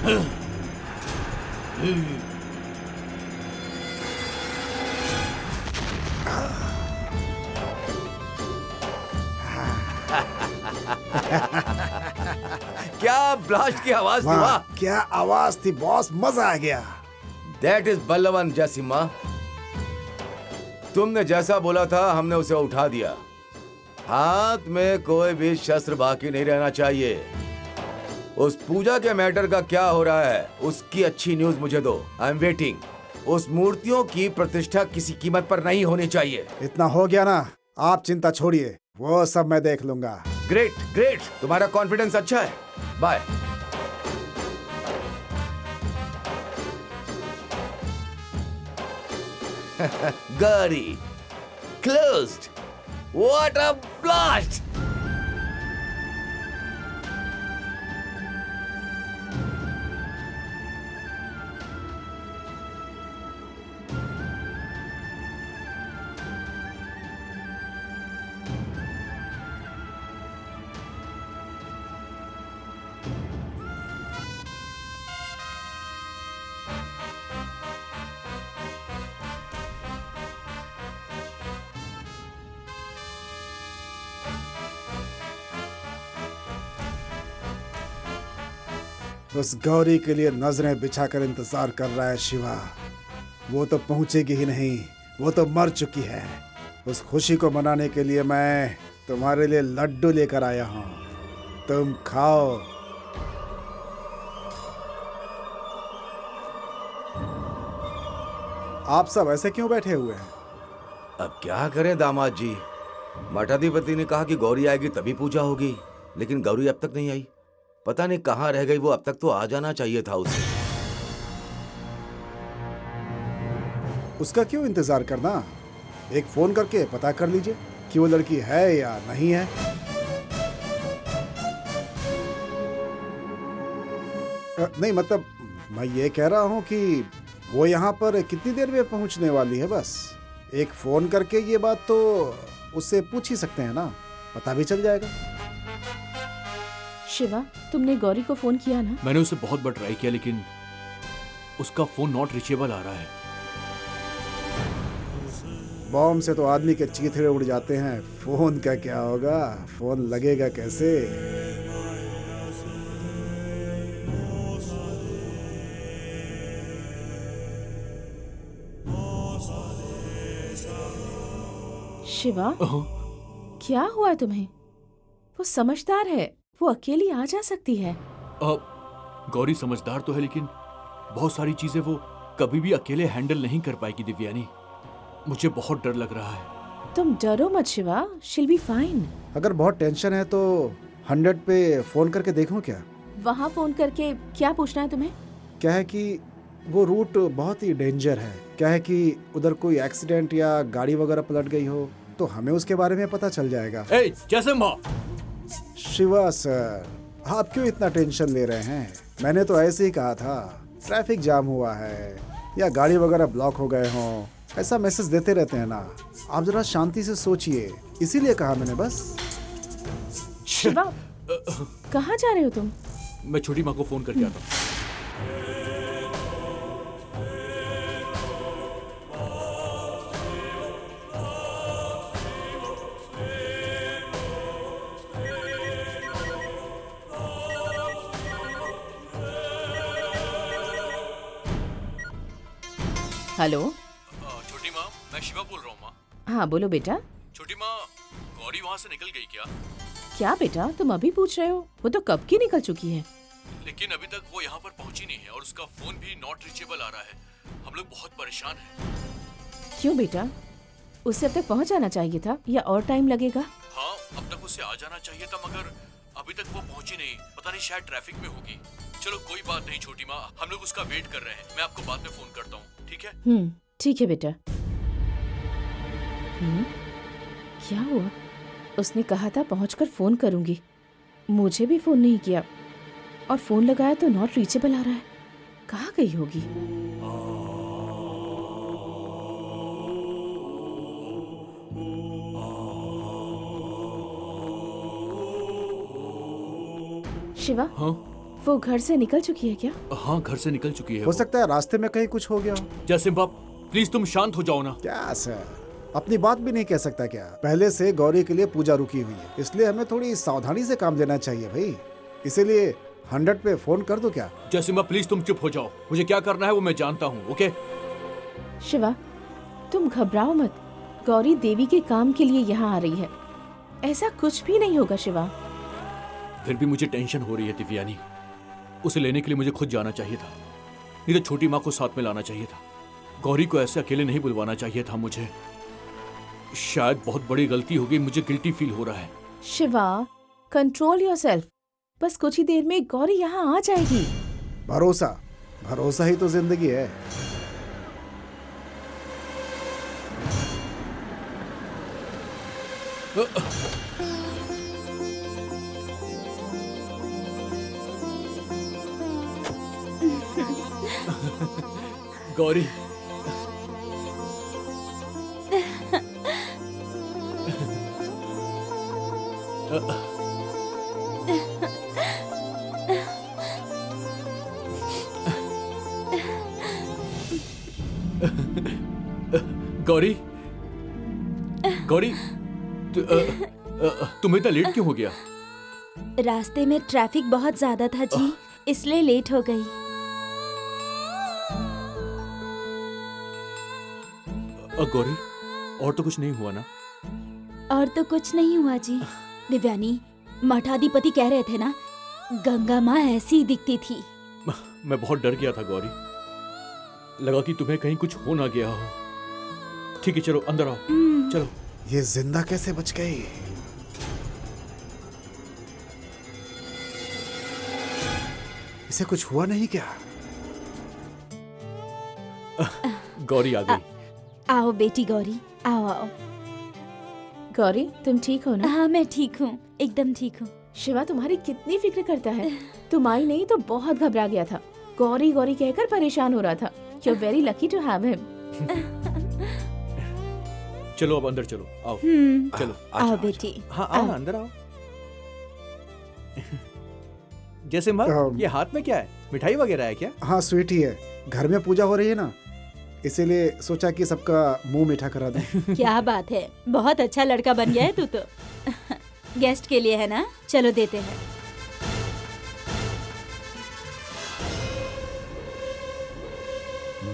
क्या ब्लास्ट की आवाज थी, वाह, वाह! क्या आवाज थी बॉस, मजा आ गया। दैट इज बल्लवन जैसिमा। तुमने जैसा बोला था हमने उसे उठा दिया। हाथ में कोई भी शस्त्र बाकी नहीं रहना चाहिए। उस पूजा के मैटर का क्या हो रहा है उसकी अच्छी न्यूज मुझे दो। I am waiting. उस मूर्तियों की प्रतिष्ठा किसी कीमत पर नहीं होनी चाहिए। इतना हो गया ना, आप चिंता छोड़िए, वो सब मैं देख लूंगा। ग्रेट ग्रेट, तुम्हारा कॉन्फिडेंस अच्छा है। Bye. Gauri closed. What a blast! उस गौरी के लिए नजरें बिछाकर इंतजार कर रहा है शिवा। वो तो पहुंचेगी ही नहीं, वो तो मर चुकी है। उस खुशी को मनाने के लिए मैं तुम्हारे लिए लड्डू लेकर आया हूं, तुम खाओ। आप सब ऐसे क्यों बैठे हुए हैं? अब क्या करें दामाद जी, मठाधिपति ने कहा कि गौरी आएगी तभी पूजा होगी, लेकिन गौरी अब तक नहीं आई। पता नहीं कहाँ रह गई वो। अब तक तो आ जाना चाहिए था उसे। उसका क्यों इंतजार करना, एक फोन करके पता कर लीजिए कि वो लड़की है या नहीं है। नहीं मतलब मैं ये कह रहा हूँ कि वो यहाँ पर कितनी देर में पहुँचने वाली है। बस एक फोन करके ये बात तो उससे पूछ ही सकते हैं ना, पता भी चल जाएगा। शिवा, तुमने गौरी को फोन किया ना? मैंने उसे बहुत बार ट्राई किया लेकिन उसका फोन नॉट रीचेबल आ रहा है। बॉम्ब से तो आदमी के चीथड़े उड़ जाते हैं, फोन का क्या होगा, फोन लगेगा कैसे। शिवा, क्या हुआ तुम्हें? वो समझदार है, वो अकेली आ जा सकती है। गौरी समझदार तो है लेकिन बहुत सारी चीजें वो कभी भी अकेले हैंडल नहीं कर पाएगी दिव्यानी। मुझे बहुत डर लग रहा है। तुम डरो मत शिवा, शील बी फाइन। अगर बहुत टेंशन है तो 100 पे फोन करके देखूं क्या? वहाँ फोन करके क्या पूछना है तुम्हें? क्या है कि वो रूट बहुत ही डेंजर है। क्या है कि उधर कोई एक्सीडेंट या गाड़ी वगैरह पलट गई हो तो हमें उसके बारे में पता चल जाएगा। शिवा सर, आप क्यों इतना टेंशन ले रहे हैं? मैंने तो ऐसे ही कहा था, ट्रैफिक जाम हुआ है या गाड़ी वगैरह ब्लॉक हो गए हों, ऐसा मैसेज देते रहते हैं ना। आप जरा शांति से सोचिए, इसीलिए कहा मैंने बस। शिवा, कहाँ जा रहे हो तुम? मैं छोटी माँ को फोन करके आता हूँ। हेलो। छोटी माँ, मैं शिवा बोल रहा हूँ माँ। हाँ बोलो बेटा। छोटी माँ, गौरी वहाँ से निकल गई क्या? क्या बेटा, तुम अभी पूछ रहे हो? वो तो कब की निकल चुकी है। लेकिन अभी तक वो यहाँ पर पहुँची नहीं है और उसका फोन भी नॉट रीचेबल आ रहा है। हम लोग बहुत परेशान हैं। क्यों बेटा, उससे अब तक पहुँच जाना चाहिए था या और टाइम लगेगा? हाँ, अब तक उससे आ जाना चाहिए था मगर अभी तक वो पहुँची नहीं। पता नहीं, शायद ट्रैफिक में होगी। चलो कोई बात नहीं छोटी माँ, हम लोग उसका वेट कर रहे हैं। मैं आपको बाद में फोन करता हूँ, ठीक है? ठीक है बेटा। क्या हुआ? उसने कहा था पहुंचकर फोन करूंगी, मुझे भी फोन नहीं किया और फोन लगाया तो नॉट रीचेबल आ रहा है। कहाँ गई होगी? शिवा, हाँ? वो घर से निकल चुकी है क्या? हाँ, घर से निकल चुकी है हो सकता है रास्ते में कहीं कुछ हो गया हो। जयसिम्हा, प्लीज तुम शांत हो जाओ ना। क्या सर, अपनी बात भी नहीं कह सकता क्या? पहले से गौरी के लिए पूजा रुकी हुई है, इसलिए हमें थोड़ी सावधानी से काम लेना चाहिए भाई। इसीलिए 100 पे फोन कर दो क्या? जयसिम्हा, प्लीज तुम चुप हो जाओ। मुझे क्या करना है वो मैं जानता हूँ। ओके? शिवा, तुम घबराओ मत। गौरी देवी के काम के लिए यहाँ आ रही है। ऐसा कुछ भी नहीं होगा शिवा। फिर भी मुझे टेंशन हो रही है दिव्यानी। उसे लेने के लिए मुझे खुद जाना चाहिए था, नहीं तो छोटी माँ को साथ में लाना चाहिए था। गौरी को ऐसे अकेले नहीं बुलवाना चाहिए था मुझे। शायद बहुत बड़ी गलती हो गई, मुझे गिल्टी फील हो रहा है। Shiva, control yourself. बस कुछ ही देर में गौरी यहाँ आ जाएगी। भरोसा, भरोसा ही तो जिंदगी है। गौरी, गौरी, गौरी, तुम्हें इतना लेट क्यों हो गया? रास्ते में ट्रैफिक बहुत ज्यादा था जी, इसलिए लेट हो गई। गौरी, और तो कुछ नहीं हुआ ना? और तो कुछ नहीं हुआ जी। दिव्यानी, मठाधिपति कह रहे थे ना, गंगा माँ ऐसी ही दिखती थी। मैं बहुत डर गया था गौरी, लगा कि तुम्हें कहीं कुछ हो ना गया हो। ठीक है, चलो अंदर आओ। चलो। ये जिंदा कैसे बच गई? इसे कुछ हुआ नहीं क्या? गौरी आ गई। आओ बेटी गौरी, आओ आओ। गौरी, तुम ठीक हो ना? हाँ, मैं ठीक हूँ, एकदम ठीक हूँ। शिवा तुम्हारी कितनी फिक्र करता है। तुम आई नहीं तो बहुत घबरा गया था। गौरी गौरी कहकर परेशान हो रहा था। You're very lucky to have him. चलो अब अंदर चलो, आओ। चलो आओ बेटी। हाँ आओ ना, अंदर आओ। जैसे माँ, ये हाथ में क्या है? मिठाई वगैरह है क्या? हाँ, स्वीट ही है। घर में पूजा हो रही है ना, इसीलिए सोचा कि सबका मुंह मीठा करा दें। क्या बात है, बहुत अच्छा लड़का बन गया है तू तो। गेस्ट के लिए है ना, चलो देते हैं।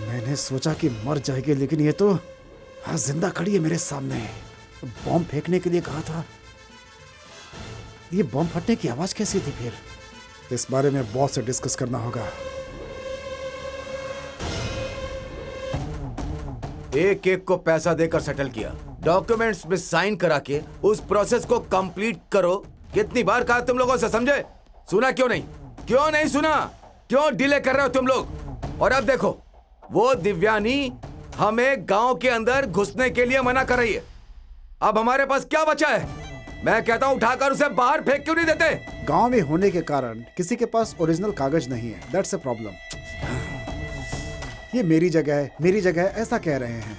मैंने सोचा कि मर जाएगी, लेकिन ये तो हाँ जिंदा खड़ी है मेरे सामने। बॉम्ब फेंकने के लिए कहा था। ये बॉम्ब फटने की आवाज कैसी थी फिर? इस बारे में बॉस से डिस्कस करना होगा। एक एक को पैसा देकर सेटल किया, डॉक्यूमेंट्स में साइन करा के उस प्रोसेस को कंप्लीट करो। कितनी बार कहा तुम लोगों से, समझे? सुना क्यों नहीं? क्यों नहीं सुना? क्यों डिले कर रहे हो तुम लोग? और अब देखो, वो दिव्यानी हमें गांव के अंदर घुसने के लिए मना कर रही है। अब हमारे पास क्या बचा है? मैं कहता हूं उठाकर उसे बाहर फेंक क्यों नहीं देते? गांव में होने के कारण किसी के पास ओरिजिनल कागज नहीं है, दैट्स अ प्रॉब्लम। ये मेरी जगह है, मेरी जगह है, ऐसा कह रहे हैं।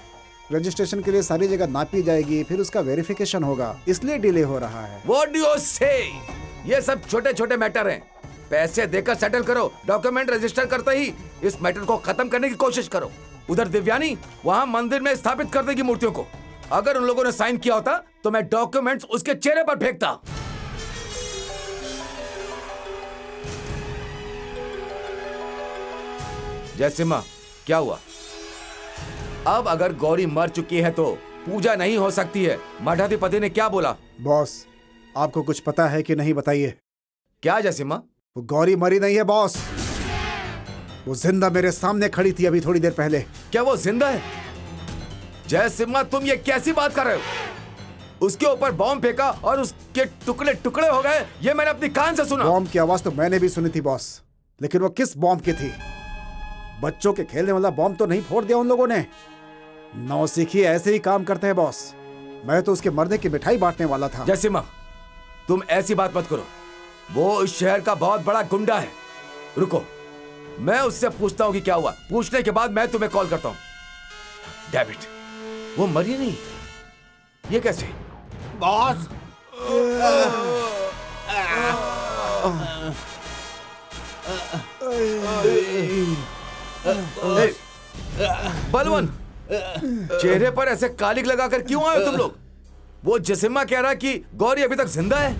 रजिस्ट्रेशन के लिए सारी जगह नापी जाएगी, फिर उसका वेरिफिकेशन होगा, इसलिए डिले हो रहा है। What do you say? ये सब छोटे छोटे मैटर हैं। पैसे देकर सेटल करो, डॉक्यूमेंट रजिस्टर करते ही इस मैटर को खत्म करने की कोशिश करो। उधर दिव्यानी वहां मंदिर में स्थापित कर देगी मूर्तियों को। अगर उन लोगों ने साइन किया होता तो मैं डॉक्यूमेंट्स उसके चेहरे पर फेंकता। जयसिम्हा, क्या हुआ? अब अगर गौरी मर चुकी है तो पूजा नहीं हो सकती है। मठाधिपति ने क्या बोला? बॉस, आपको कुछ पता है कि नहीं, बताइए। क्या जयसिम्हा? वो गौरी मरी नहीं है बॉस, वो जिंदा मेरे सामने खड़ी थी अभी थोड़ी देर पहले। क्या वो जिंदा है? जयसिम्हा, तुम ये कैसी बात कर रहे हो? उसके ऊपर बॉम्ब फेंका और उसके टुकड़े टुकड़े हो गए, ये मैंने अपनी कान से सुना। बॉम्ब की आवाज तो मैंने भी सुनी थी बॉस, लेकिन वो किस बॉम्ब की थी? बच्चों के खेलने वाला बॉम्ब तो नहीं फोड़ दिया उन लोगों ने। नौसिखी ऐसे ही काम करते हैं बॉस। मैं तो उसके मरने की मिठाई बांटने वाला था। जयसिम्हा, तुम ऐसी बात मत करो। वो इस शहर का बहुत बड़ा गुंडा है। रुको, मैं उससे पूछता हूँ कि क्या हुआ। पूछने के बाद मैं तुम्हें कॉल करता हूँ। डैम इट, वो मरी नहीं। ये कैसे? बॉस, ए, बलवन, चेहरे पर ऐसे कालिक लगाकर क्यों आए हो तुम लोग? वो जसिमा कह रहा है कि गौरी अभी तक जिंदा है।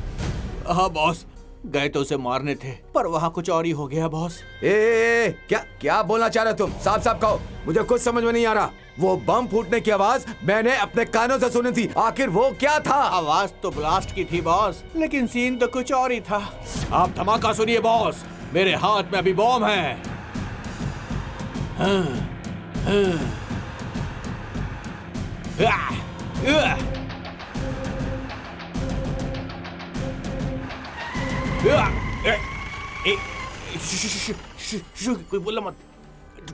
हाँ बॉस, गए तो उसे मारने थे, पर वहाँ कुछ और ही हो गया बॉस। क्या क्या बोलना चाह रहे हो तुम? साफ साफ कहो, मुझे कुछ समझ में नहीं आ रहा। वो बम फूटने की आवाज मैंने अपने कानों से सुनी थी, आखिर वो क्या था? आवाज तो ब्लास्ट की थी बॉस, लेकिन सीन तो कुछ और ही था। आप धमाका सुनिए बॉस, मेरे हाथ में अभी बॉम्ब है। कोई बोला मत।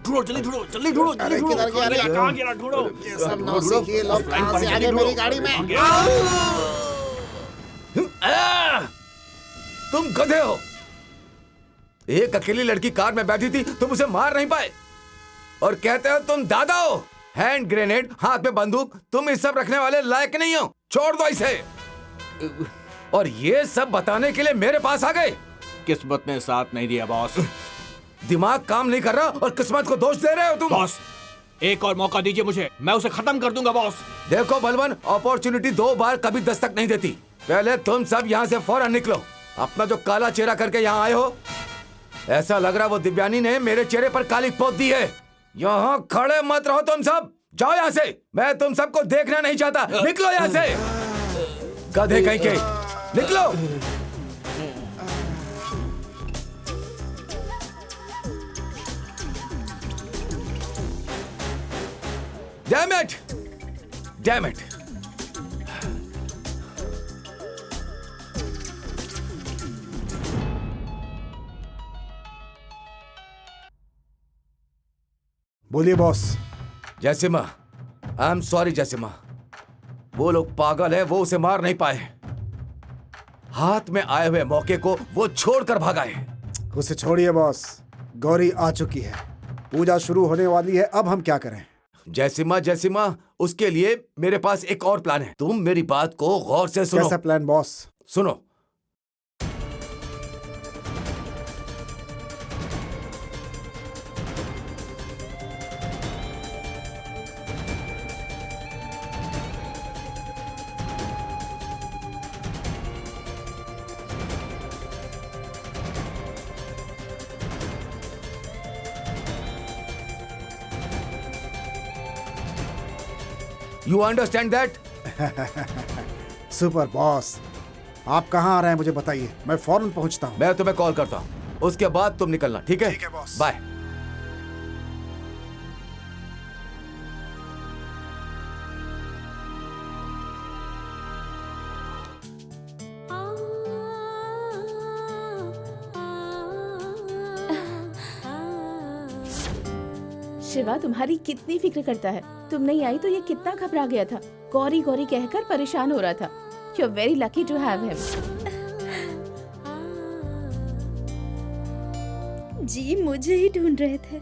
ढूंढो जल्दी, ढूंढो जल्दी, ढूंढो जल्दी, ढूंढो। किधर गया रे? कहाँ गिरा? ढूंढो। ये सब नौसिखिए लोग कहाँ से आ गए मेरी गाड़ी में? तुम गधे हो। एक अकेली लड़की कार में बैठी थी, तुम उसे मार नहीं पाए और कहते हो तुम दादा हो। हैंड ग्रेनेड, हाथ में बंदूक, तुम इस सब रखने वाले लायक नहीं हो। छोड़ दो इसे। और ये सब बताने के लिए मेरे पास आ गए। किस्मत ने साथ नहीं दिया बॉस। दिमाग काम नहीं कर रहा और किस्मत को दोष दे रहे हो तुम। बॉस, एक और मौका दीजिए मुझे, मैं उसे खत्म कर दूंगा बॉस। देखो बलवन, अपॉर्चुनिटी 2 बार कभी दस्तक नहीं देती। पहले तुम सब यहाँ से फौरन निकलो। अपना जो काला चेहरा करके यहाँ आए हो, ऐसा लग रहा वो दिव्यानी ने मेरे चेहरे पर काली पोत दी है। यहाँ खड़े मत रहो तुम सब, जाओ यहाँ से। मैं तुम सबको देखना नहीं चाहता। निकलो यहाँ से, गधे कहीं के, निकलो। Damn it! Damn it! बोलिए बॉस। जैसिमा, आई एम सॉरी जैसिमा। वो लोग पागल है, वो उसे मार नहीं पाए। हाथ में आए हुए मौके को वो छोड़कर भागाए। उसे छोड़िए बॉस, गौरी आ चुकी है, पूजा शुरू होने वाली है। अब हम क्या करें? जैसिमा, जैसिमा, उसके लिए मेरे पास एक और प्लान है। तुम मेरी बात को गौर से सुनो। कैसा प्लान बॉस? सुनो। You understand that? Super boss, आप कहाँ आ रहे हैं मुझे बताइए, मैं फौरन पहुंचता हूँ। मैं तुम्हें कॉल करता हूँ, उसके बाद तुम निकलना, ठीक है? ठीक है बॉस। बाय। शिवा तुम्हारी कितनी फिक्र करता है। तुम नहीं आई तो ये कितना घबरा गया था, गौरी गौरी कहकर परेशान हो रहा था। You are very lucky to have him. जी मुझे ही ढूंढ रहे थे,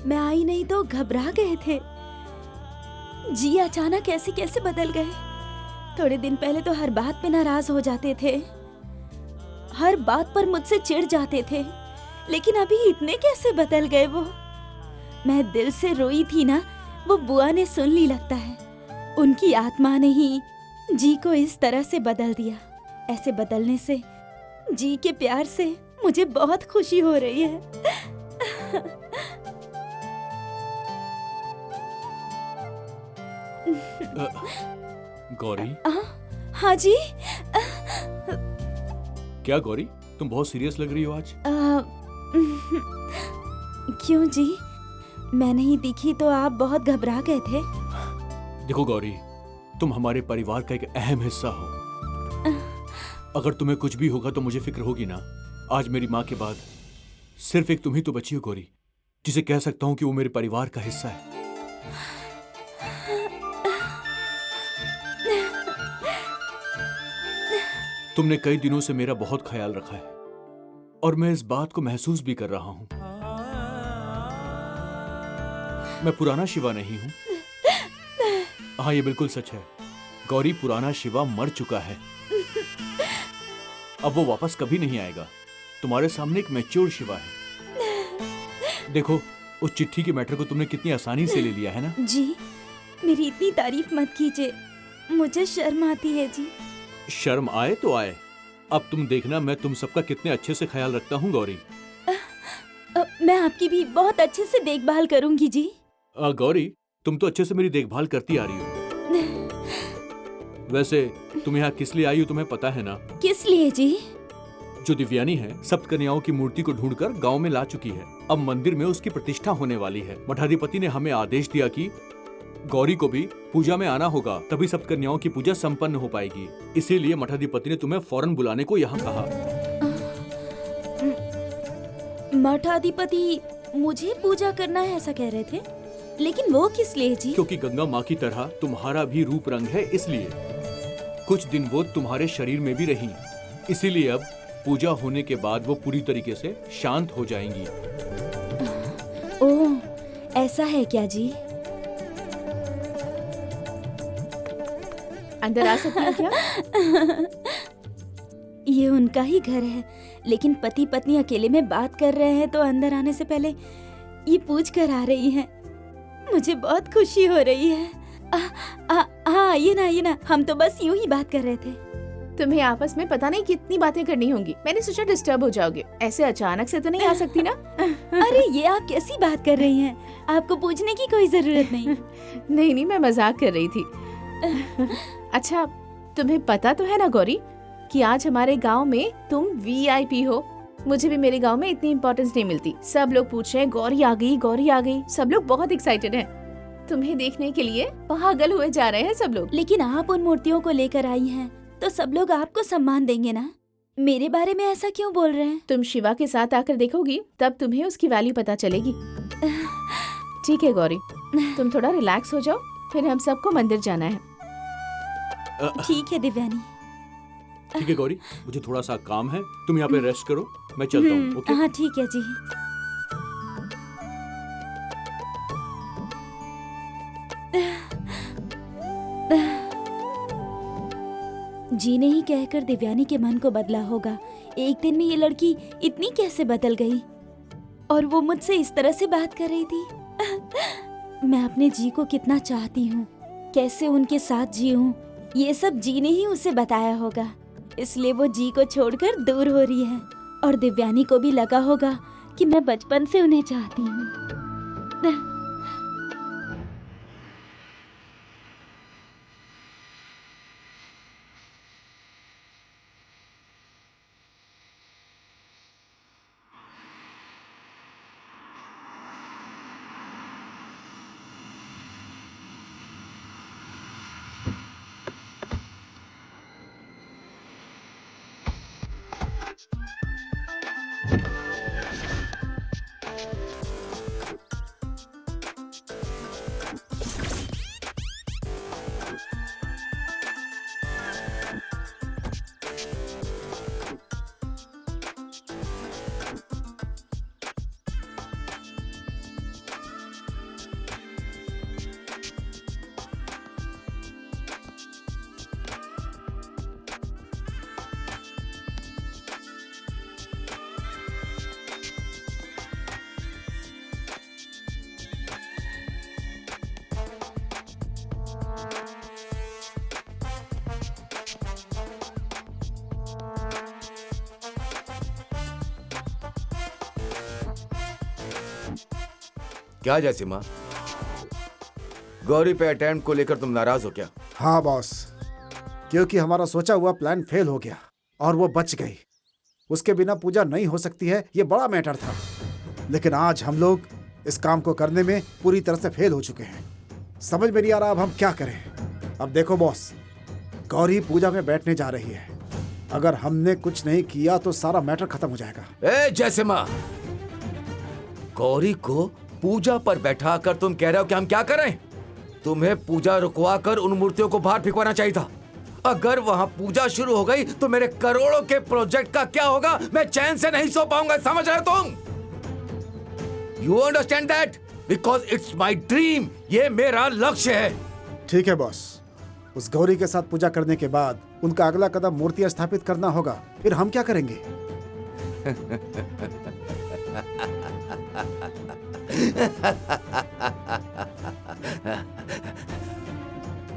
मैं आई नहीं तो घबरा गए थे। जी अचानक ऐसे कैसे बदल गए? थोड़े दिन पहले तो हर बात पे नाराज हो जाते थे, हर बात पर मुझसे चिढ़ जाते थे, लेकिन अभी इतने कैसे बदल गए वो? मैं दिल से रोई थी ना, वो बुआ ने सुन ली लगता है। उनकी आत्मा ने ही जी को इस तरह से बदल दिया। ऐसे बदलने से जी के प्यार से मुझे बहुत खुशी हो रही है। गौरी? हाँ जी। क्या गौरी, तुम बहुत सीरियस लग रही हो आज। क्यों जी, मैं नहीं दिखी तो आप बहुत घबरा गए थे। देखो गौरी, तुम हमारे परिवार का एक अहम हिस्सा हो। अगर तुम्हें कुछ भी होगा तो मुझे फिक्र होगी ना। आज मेरी माँ के बाद सिर्फ एक तुम ही तो बची हो गौरी, जिसे कह सकता हूँ कि वो मेरे परिवार का हिस्सा है। तुमने कई दिनों से मेरा बहुत ख्याल रखा है और मैं इस बात को महसूस भी कर रहा हूँ। मैं पुराना शिवा नहीं हूँ। हाँ, ये बिल्कुल सच है। गौरी, पुराना शिवा मर चुका है। अब वो वापस कभी नहीं आएगा। तुम्हारे सामने एक मैच्योर शिवा है। देखो, उस चिट्ठी के मैटर को तुमने कितनी आसानी से ले लिया है ना। जी, मेरी इतनी तारीफ मत कीजिए, मुझे शर्म आती है जी। शर्म आए तो आए, अब तुम देखना मैं तुम सबका कितने अच्छे से ख्याल रखता हूँ गौरी। मैं आपकी भी बहुत अच्छे से देखभाल करूंगी जी। गौरी, तुम तो अच्छे से मेरी देखभाल करती आ रही हो। वैसे तुम यहाँ किस लिए आई हो तुम्हें पता है ना? किस लिए जी? जो दिव्यानी है सप्त कन्याओं की मूर्ति को ढूंढकर गांव में ला चुकी है। अब मंदिर में उसकी प्रतिष्ठा होने वाली है। मठाधिपति ने हमें आदेश दिया कि गौरी को भी पूजा में आना होगा, तभी सप्त कन्याओं की पूजा संपन्न हो पाएगी। इसीलिए मठाधिपति ने तुम्हें फौरन बुलाने को यहाँ कहा। मठाधिपति मुझे पूजा करना है ऐसा कह रहे थे, लेकिन वो किस लिए जी? क्योंकि गंगा माँ की तरह तुम्हारा भी रूप रंग है, इसलिए कुछ दिन वो तुम्हारे शरीर में भी रही, इसीलिए अब पूजा होने के बाद वो पूरी तरीके से शांत हो जाएंगी। ओह, ऐसा है क्या जी? अंदर आ सकती हूँ क्या? ये उनका ही घर है, लेकिन पति पत्नी अकेले में बात कर रहे हैं तो अंदर आने से पहले ये पूछ कर आ रही हैं। मुझे बहुत खुशी हो रही है। हाँ, ये ना, हम तो बस यूं ही बात कर रहे थे। तुम्हें आपस में पता नहीं कितनी बातें करनी होंगी। मैंने सोचा डिस्टर्ब हो जाओगे, ऐसे अचानक से तो नहीं आ सकती ना। अरे ये आप कैसी बात कर रही हैं? आपको पूछने की कोई जरूरत नहीं। नहीं, मैं मजाक कर रही थी। अच्छा, तुम्हें पता तो है ना गौरी कि आज हमारे गांव में तुम VIP हो। मुझे भी मेरे गांव में इतनी इम्पोर्टेंस नहीं मिलती। सब लोग पूछ रहे हैं गौरी आ गई, गौरी आ गई। सब लोग बहुत एक्साइटेड हैं। तुम्हें देखने के लिए पागल हुए जा रहे हैं सब लोग। लेकिन आप उन मूर्तियों को लेकर आई हैं, तो सब लोग आपको सम्मान देंगे ना। मेरे बारे में ऐसा क्यों बोल रहे हैं? तुम शिवा के साथ आकर देखोगी, तब तुम्हें उसकी वैल्यू पता चलेगी। ठीक है गौरी, तुम थोड़ा रिलैक्स हो जाओ, फिर हम सबको मंदिर जाना है। ठीक है दिव्यानी। ठीक है गौरी, मुझे थोड़ा सा काम है, तुम यहाँ पे रेस्ट करो, मैं चलता हूँ। ओके? हाँ ठीक है जी। जी ने ही कहकर दिव्यानी के मन को बदला होगा। एक दिन में ये लड़की इतनी कैसे बदल गई, और वो मुझसे इस तरह से बात कर रही थी। मैं अपने जी को कितना चाहती हूँ, कैसे उनके साथ जीऊँ, ये सब जी ने ही उसे बताया होगा। इसलिए वो जी को छोड़कर दूर हो रही है, और दिव्यानी को भी लगा होगा कि मैं बचपन से उन्हें चाहती हूँ। क्या जयसिम्हा, गौरी पे अटेम्प्ट को लेकर तुम नाराज हो क्या? हाँ बॉस, क्योंकि हमारा सोचा हुआ प्लान फेल हो गया और वो बच गई। उसके बिना पूजा नहीं हो सकती है, ये बड़ा मैटर था। लेकिन आज हम लोग इस काम को करने में पूरी तरह से फेल हो चुके हैं। समझ में नहीं आ रहा अब हम क्या करें। अब देखो बॉस, गौरी पूजा में बैठने जा रही है। अगर हमने कुछ नहीं किया तो सारा मैटर खत्म हो जाएगा। ए जयसिम्हा, गौरी को पूजा पर बैठा कर तुम कह रहे हो कि हम क्या करें? तुम्हें पूजा रुकवा कर उन मूर्तियों को बाहर फेंकवाना चाहिए था। अगर वहां पूजा शुरू हो गई तो मेरे करोड़ों के प्रोजेक्ट का क्या होगा? मैं चैन से नहीं सो पाऊंगा, समझ रहे हो तुम? You understand that? Because it's my dream. ये मेरा लक्ष्य है। ठीक है बॉस, उस गौरी के साथ पूजा करने के बाद उनका अगला कदम मूर्तियां स्थापित करना होगा। फिर हम क्या करेंगे?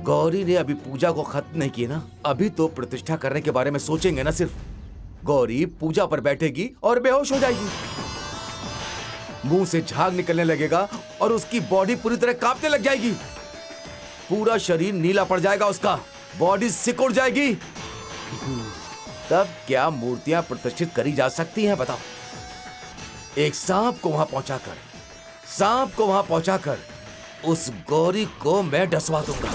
गौरी ने अभी पूजा को खत्म नहीं किया ना, अभी तो प्रतिष्ठा करने के बारे में सोचेंगे ना सिर्फ। गौरी पूजा पर बैठेगी और बेहोश हो जाएगी, मुंह से झाग निकलने लगेगा और उसकी बॉडी पूरी तरह कांपने लग जाएगी, पूरा शरीर नीला पड़ जाएगा, उसका बॉडी सिकुड़ जाएगी। तब क्या मूर्तियां प्रतिष्ठित करी जा सकती हैं बताओ? एक सांप को वहां पहुंचाकर उस गौरी को मैं डसवा दूंगा।